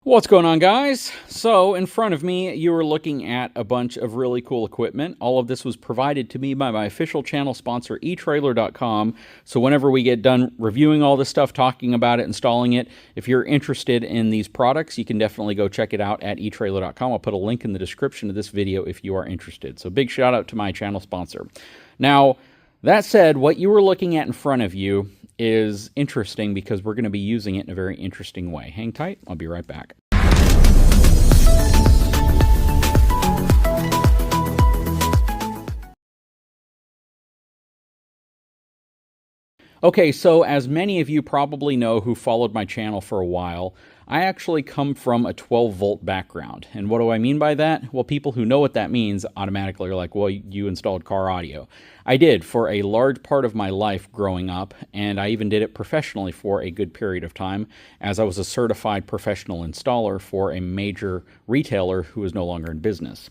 What's going on, guys? So in front of me, you are looking at a bunch of really cool equipment. All of this was provided to me by my official channel sponsor, etrailer.com. So whenever we get done reviewing all this stuff, talking about it, installing it, if you're interested in these products, you can definitely go check it out at etrailer.com. I'll put a link in the description of this video if you are interested. So big shout out to my channel sponsor. Now, that said, what you were looking at in front of you is interesting because we're going to be using it in a very interesting way. Hang tight, I'll be right back. Okay, so as many of you probably know who followed my channel for a while, I actually come from a 12-volt background. And what do I mean by that? Well, people who know what that means automatically are like, well, you installed car audio. I did for a large part of my life growing up, and I even did it professionally for a good period of time, as I was a certified professional installer for a major retailer who is no longer in business.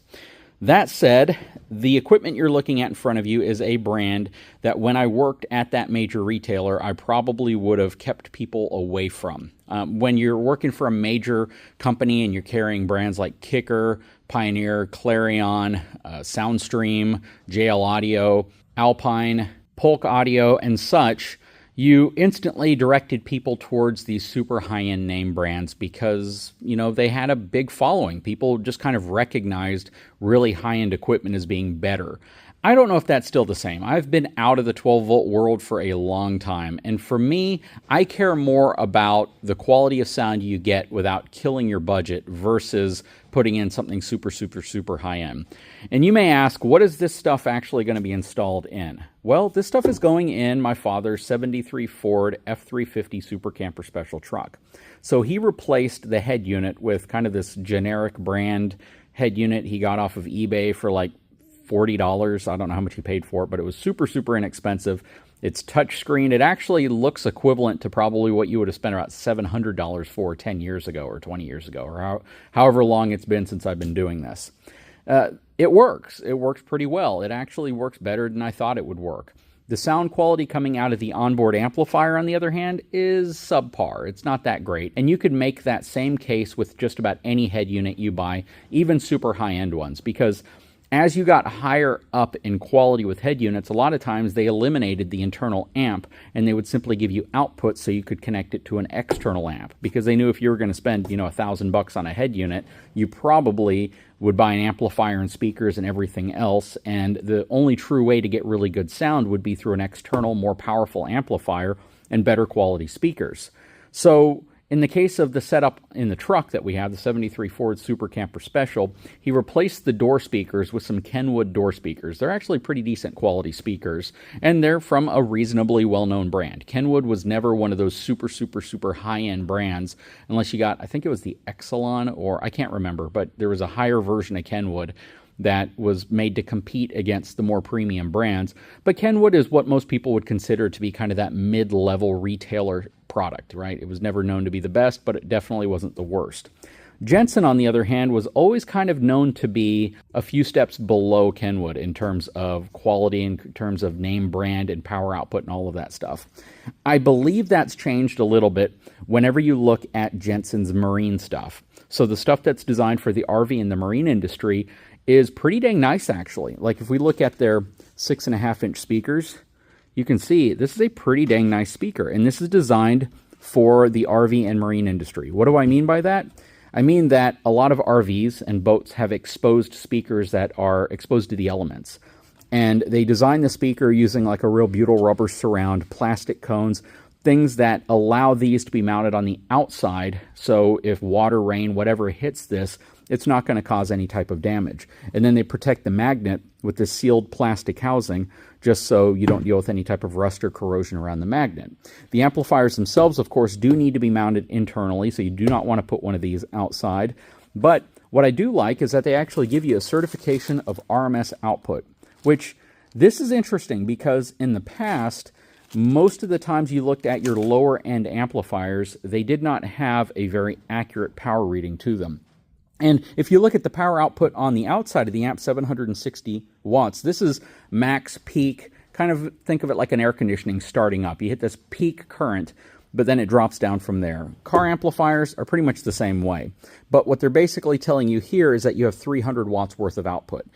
That said, the equipment you're looking at in front of you is a brand that when I worked at that major retailer, I probably would have kept people away from. When you're working for a major company and you're carrying brands like Kicker, Pioneer, Clarion, Soundstream, JL Audio, Alpine, Polk Audio, and such, you instantly directed people towards these super high-end name brands because, you know, they had a big following. People just kind of recognized really high-end equipment as being better. I don't know if that's still the same. I've been out of the 12-volt world for a long time, and for me, I care more about the quality of sound you get without killing your budget versus putting in something super, super, super high-end. And you may ask, what is this stuff actually going to be installed in? Well, this stuff is going in my father's 73 Ford F350 Super Camper Special truck. So he replaced the head unit with kind of this generic brand head unit he got off of eBay for like $40. I don't know how much he paid for it, but it was super, super inexpensive. It's touchscreen. It actually looks equivalent to probably what you would have spent about $700 for 10 years ago or 20 years ago, or however long it's been since I've been doing this. It works. It works pretty well. It actually works better than I thought it would work. The sound quality coming out of the onboard amplifier, on the other hand, is subpar. It's not that great. And you could make that same case with just about any head unit you buy, even super high-end ones, because as you got higher up in quality with head units, a lot of times they eliminated the internal amp and they would simply give you output so you could connect it to an external amp, because they knew if you were going to spend, $1,000 on a head unit, you probably would buy an amplifier and speakers and everything else, and the only true way to get really good sound would be through an external, more powerful amplifier and better quality speakers. So in the case of the setup in the truck that we have, the 73 Ford Super Camper Special, he replaced the door speakers with some Kenwood door speakers. They're actually pretty decent quality speakers, and they're from a reasonably well-known brand. Kenwood was never one of those super, super, super high-end brands, unless you got, I think it was the Exelon, or I can't remember, but there was a higher version of Kenwood that was made to compete against the more premium brands. But Kenwood is what most people would consider to be kind of that mid-level retailer product, right? It was never known to be the best, but it definitely wasn't the worst. Jensen, on the other hand, was always kind of known to be a few steps below Kenwood in terms of quality, in terms of name brand and power output and all of that stuff. I believe that's changed a little bit whenever you look at Jensen's marine stuff. So the stuff that's designed for the RV and the marine industry is pretty dang nice, actually. Like if we look at their 6.5-inch speakers, you can see this is a pretty dang nice speaker, and this is designed for the RV and marine industry. What do I mean by that? I mean that a lot of RVs and boats have exposed speakers that are exposed to the elements, and they design the speaker using like a real butyl rubber surround, plastic cones, things that allow these to be mounted on the outside, so if water, rain, whatever hits this, it's not going to cause any type of damage. And then they protect the magnet with this sealed plastic housing just so you don't deal with any type of rust or corrosion around the magnet. The amplifiers themselves, of course, do need to be mounted internally, so you do not want to put one of these outside. But what I do like is that they actually give you a certification of RMS output, which this is interesting because in the past, most of the times you looked at your lower end amplifiers, they did not have a very accurate power reading to them. And if you look at the power output on the outside of the amp, 760 watts, this is max peak, kind of think of it like an air conditioning starting up. You hit this peak current, but then it drops down from there. Car amplifiers are pretty much the same way. But what they're basically telling you here is that you have 300 watts worth of output,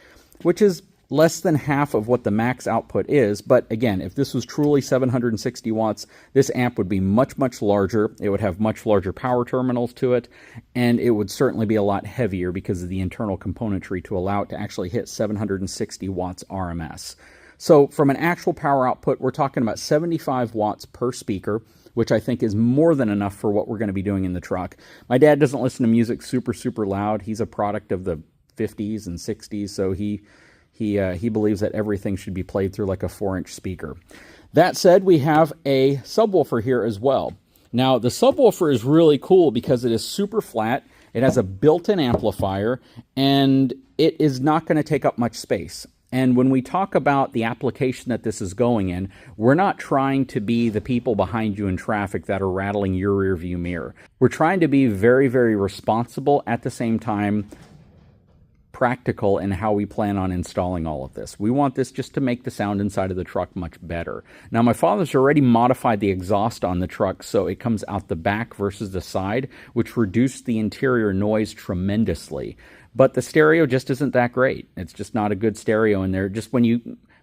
which is less than half of what the max output is. But again, if this was truly 760 watts, this amp would be much, much larger. It would have much larger power terminals to it, and it would certainly be a lot heavier because of the internal componentry to allow it to actually hit 760 watts RMS. So from an actual power output, we're talking about 75 watts per speaker, which I think is more than enough for what we're going to be doing in the truck. My dad doesn't listen to music super, super loud. He's a product of the 50s and 60s, so he believes that everything should be played through like a 4-inch speaker. That said, we have a subwoofer here as well. Now, the subwoofer is really cool because it is super flat. It has a built-in amplifier, and it is not going to take up much space. And when we talk about the application that this is going in, we're not trying to be the people behind you in traffic that are rattling your rearview mirror. We're trying to be very, very responsible, at the same time practical in how we plan on installing all of this. We want this just to make the sound inside of the truck much better. Now, my father's already modified the exhaust on the truck so it comes out the back versus the side, which reduced the interior noise tremendously. But the stereo just isn't that great. It's just not a good stereo in there.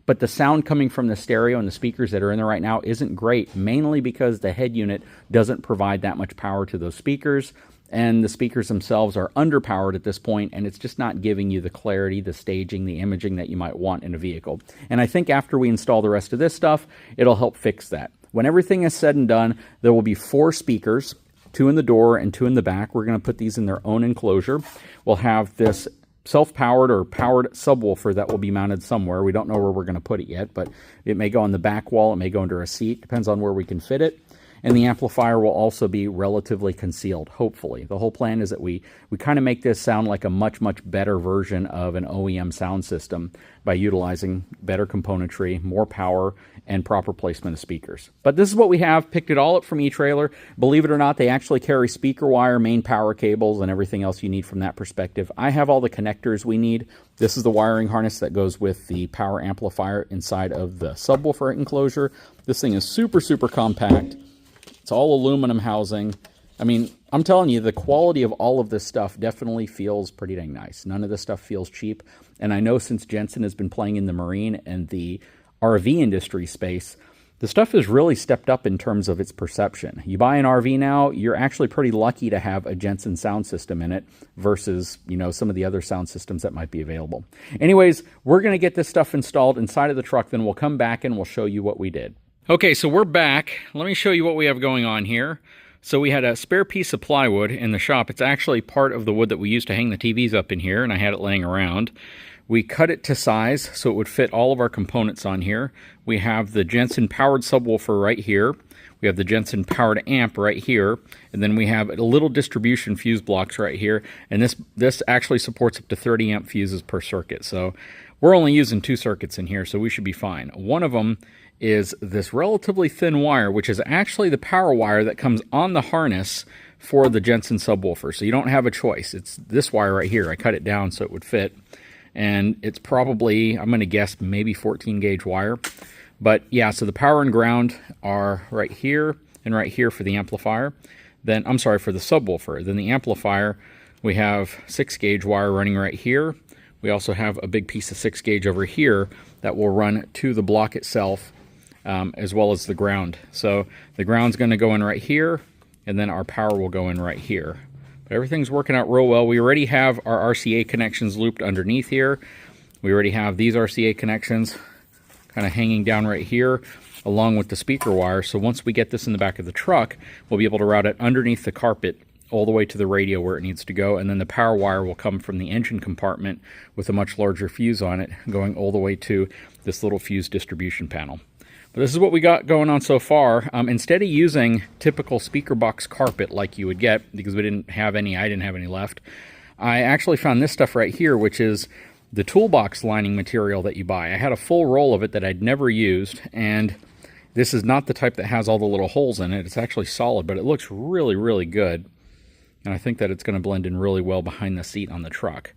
But the sound coming from the stereo and the speakers that are in there right now isn't great, mainly because the head unit doesn't provide that much power to those speakers, and the speakers themselves are underpowered at this point, and it's just not giving you the clarity, the staging, the imaging that you might want in a vehicle. And I think after we install the rest of this stuff, it'll help fix that. When everything is said and done, there will be 4 speakers, 2 in the door and 2 in the back. We're going to put these in their own enclosure. We'll have this self-powered or powered subwoofer that will be mounted somewhere. We don't know where we're going to put it yet, but it may go on the back wall, it may go under a seat, depends on where we can fit it. And the amplifier will also be relatively concealed, hopefully. The whole plan is that we kind of make this sound like a much, much better version of an OEM sound system by utilizing better componentry, more power, and proper placement of speakers. But this is what we have. Picked it all up from eTrailer. Believe it or not, they actually carry speaker wire, main power cables, and everything else you need from that perspective. I have all the connectors we need. This is the wiring harness that goes with the power amplifier inside of the subwoofer enclosure. This thing is super, super compact. It's all aluminum housing. I mean, I'm telling you, the quality of all of this stuff definitely feels pretty dang nice. None of this stuff feels cheap. And I know since Jensen has been playing in the marine and the RV industry space, the stuff has really stepped up in terms of its perception. You buy an RV now, you're actually pretty lucky to have a Jensen sound system in it versus, some of the other sound systems that might be available. Anyways, we're going to get this stuff installed inside of the truck, then we'll come back and we'll show you what we did. Okay, so we're back. Let me show you what we have going on here. So we had a spare piece of plywood in the shop. It's actually part of the wood that we used to hang the TVs up in here, and I had it laying around. We cut it to size so it would fit all of our components on here. We have the Jensen powered subwoofer right here. We have the Jensen powered amp right here. And then we have a little distribution fuse blocks right here. And this actually supports up to 30 amp fuses per circuit. So we're only using 2 circuits in here, so we should be fine. One of them is this relatively thin wire, which is actually the power wire that comes on the harness for the Jensen subwoofer. So you don't have a choice. It's this wire right here. I cut it down so it would fit. And it's probably, I'm going to guess, maybe 14 gauge wire. But yeah, so the power and ground are right here and right here for the amplifier. Then, I'm sorry, for the subwoofer. Then the amplifier, we have 6 gauge wire running right here. We also have a big piece of 6 gauge over here that will run to the block itself, as well as the ground. So the ground's going to go in right here, and then our power will go in right here. But everything's working out real well. We already have our RCA connections looped underneath here. We already have these RCA connections kind of hanging down right here, along with the speaker wire. So once we get this in the back of the truck, we'll be able to route it underneath the carpet all the way to the radio where it needs to go, and then the power wire will come from the engine compartment with a much larger fuse on it, going all the way to this little fuse distribution panel. But this is what we got going on so far. Instead of using typical speaker box carpet like you would get, because we didn't have any, I didn't have any left, I actually found this stuff right here, which is the toolbox lining material that you buy. I had a full roll of it that I'd never used, and this is not the type that has all the little holes in it. It's actually solid, but it looks really, really good. And I think that it's going to blend in really well behind the seat on the truck.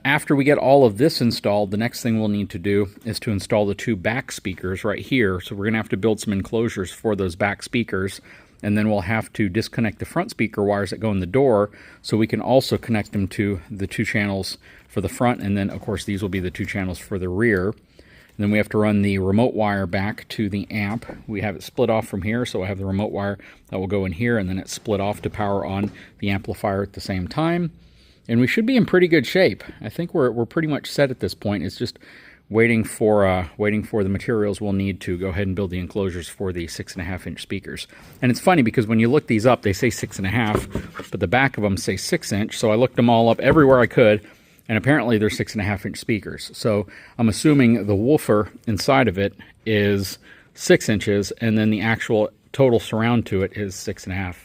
After we get all of this installed, the next thing we'll need to do is to install the 2 back speakers right here. So we're going to have to build some enclosures for those back speakers. and then we'll have to disconnect the front speaker wires that go in the door so we can also connect them to the 2 channels for the front, and then of course these will be the 2 channels for the rear. And then we have to run the remote wire back to the amp. We have it split off from here, so I have the remote wire that will go in here, and then it's split off to power on the amplifier at the same time. And we should be in pretty good shape. I think we're pretty much set at this point. It's just waiting for the materials we'll need to go ahead and build the enclosures for the 6.5-inch speakers. And it's funny because when you look these up, they say 6.5, but the back of them say 6-inch. So I looked them all up everywhere I could, and apparently they're 6.5-inch speakers. So I'm assuming the woofer inside of it is 6 inches, and then the actual total surround to it is 6.5,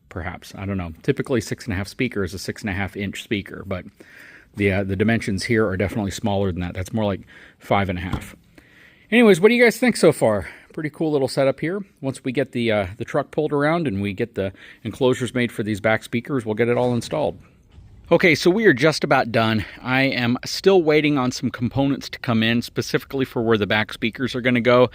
perhaps. I don't know. Typically 6.5 speaker is a 6.5-inch speaker, but the dimensions here are definitely smaller than that. That's more like 5.5. Anyways, what do you guys think so far? Pretty cool little setup here. Once we get the truck pulled around and we get the enclosures made for these back speakers, we'll get it all installed. Okay, so we are just about done. I am still waiting on some components to come in, specifically for where the back speakers are going to go.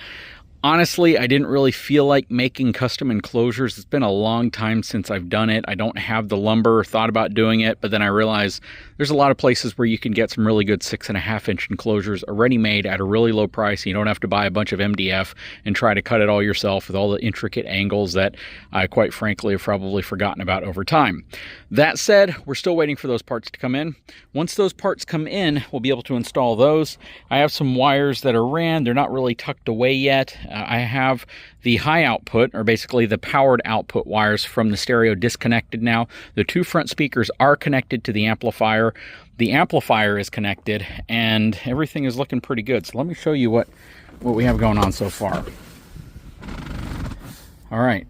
Honestly, I didn't really feel like making custom enclosures. It's been a long time since I've done it. I don't have the lumber, thought about doing it, but then I realized there's a lot of places where you can get some really good 6.5-inch enclosures already made at a really low price. You don't have to buy a bunch of MDF and try to cut it all yourself with all the intricate angles that I quite frankly have probably forgotten about over time. That said, we're still waiting for those parts to come in. Once those parts come in, we'll be able to install those. I have some wires that are ran. They're not really tucked away yet. I have the high output, or basically the powered output wires from the stereo disconnected now. The 2 front speakers are connected to the amplifier. The amplifier is connected, and everything is looking pretty good. So let me show you what we have going on so far. All right,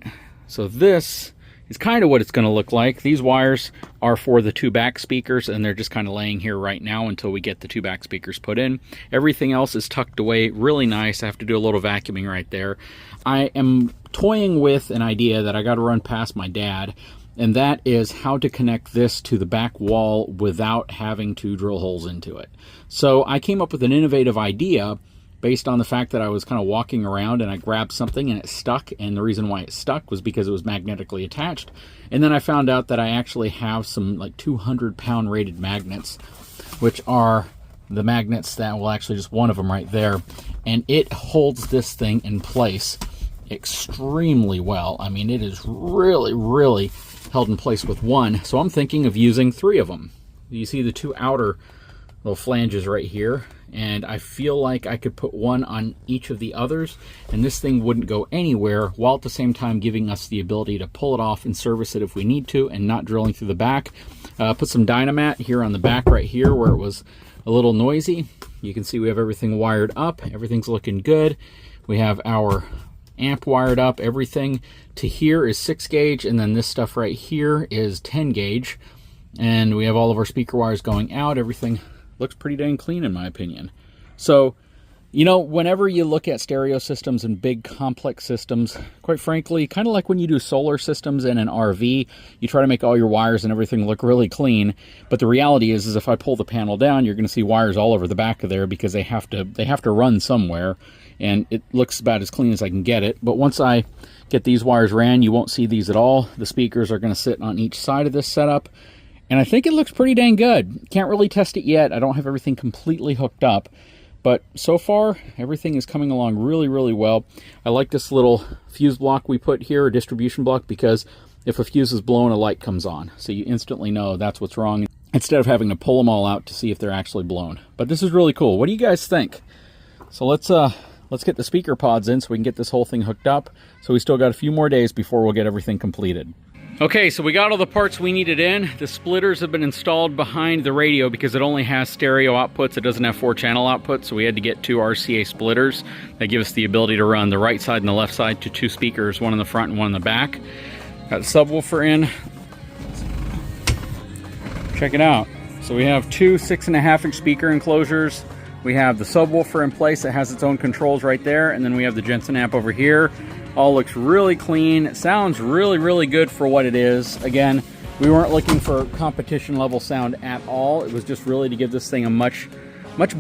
so this is kind of what it's going to look like. These wires are for the 2 back speakers, and they're just kind of laying here right now until we get the 2 back speakers put in. Everything else is tucked away really nice. I have to do a little vacuuming right there. I am toying with an idea that I got to run past my dad, and that is how to connect this to the back wall without having to drill holes into it. So I came up with an innovative idea based on the fact that I was kind of walking around and I grabbed something and it stuck, and the reason why it stuck was because it was magnetically attached. And then I found out that I actually have some like 200-pound rated magnets, which are the magnets that, well, actually just one of them right there, and it holds this thing in place extremely well. I mean, it is really held in place with one, so I'm thinking of using 3 of them. You see the 2 outer little flanges right here, and I feel like I could put one on each of the others, and this thing wouldn't go anywhere, while at the same time giving us the ability to pull it off and service it if we need to, and not drilling through the back. Put some Dynamat here on the back right here where it was a little noisy. You can see we have everything wired up. Everything's looking good. We have our amp wired up. Everything to here is 6 gauge, and then this stuff right here is 10 gauge. And we have all of our speaker wires going out. Everything looks pretty dang clean in my opinion. So, you know, whenever you look at stereo systems and big complex systems, quite frankly, kind of like when you do solar systems in an RV, you try to make all your wires and everything look really clean. But the reality is if I pull the panel down, you're going to see wires all over the back of there because they have to run somewhere, and it looks about as clean as I can get it. But once I get these wires ran, you won't see these at all. The speakers are going to sit on each side of this setup. And I think it looks pretty dang good. Can't really test it yet. I don't have everything completely hooked up. But so far, everything is coming along really well. I like this little fuse block we put here, a distribution block, because if a fuse is blown, a light comes on. So you instantly know that's what's wrong, instead of having to pull them all out to see if they're actually blown. But this is really cool. What do you guys think? So let's get the speaker pods in so we can get this whole thing hooked up. So we still got a few more days before we'll get everything completed. Okay, so we got all the parts we needed in. The splitters have been installed behind the radio because it only has stereo outputs. It doesn't have 4-channel outputs, so we had to get 2 RCA splitters that give us the ability to run the right side and the left side to 2 speakers, one in the front and one in the back. Got the subwoofer in. Check it out. So we have 2 6.5-inch speaker enclosures. We have the subwoofer in place that has its own controls right there, and then we have the Jensen amp over here. All looks really clean. It sounds really good for what it is. Again, we weren't looking for competition level sound at all. It was just really to give this thing a much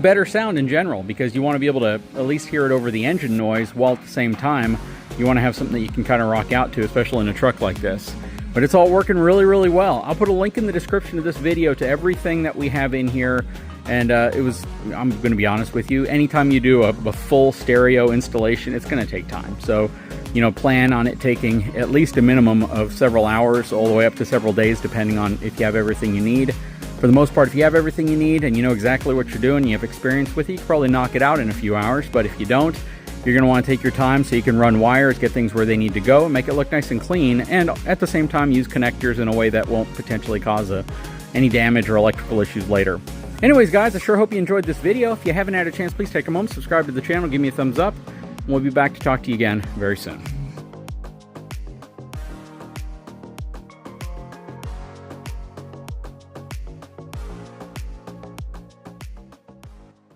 better sound in general, because you want to be able to at least hear it over the engine noise while at the same time you want to have something that you can kind of rock out to, especially in a truck like this. But it's all working really, really well. I'll put a link in the description of this video to everything that we have in here. And I'm going to be honest with you, anytime you do a full stereo installation, it's going to take time. So, you know, plan on it taking at least a minimum of several hours, all the way up to several days, depending on if you have everything you need. For the most part, if you have everything you need and you know exactly what you're doing, you have experience with it, you can probably knock it out in a few hours. But if you don't, you're going to want to take your time so you can run wires, get things where they need to go, and make it look nice and clean, and at the same time use connectors in a way that won't potentially cause any damage or electrical issues later. Anyways, guys, I sure hope you enjoyed this video. If you haven't had a chance, please take a moment, subscribe to the channel, give me a thumbs up, and we'll be back to talk to you again very soon.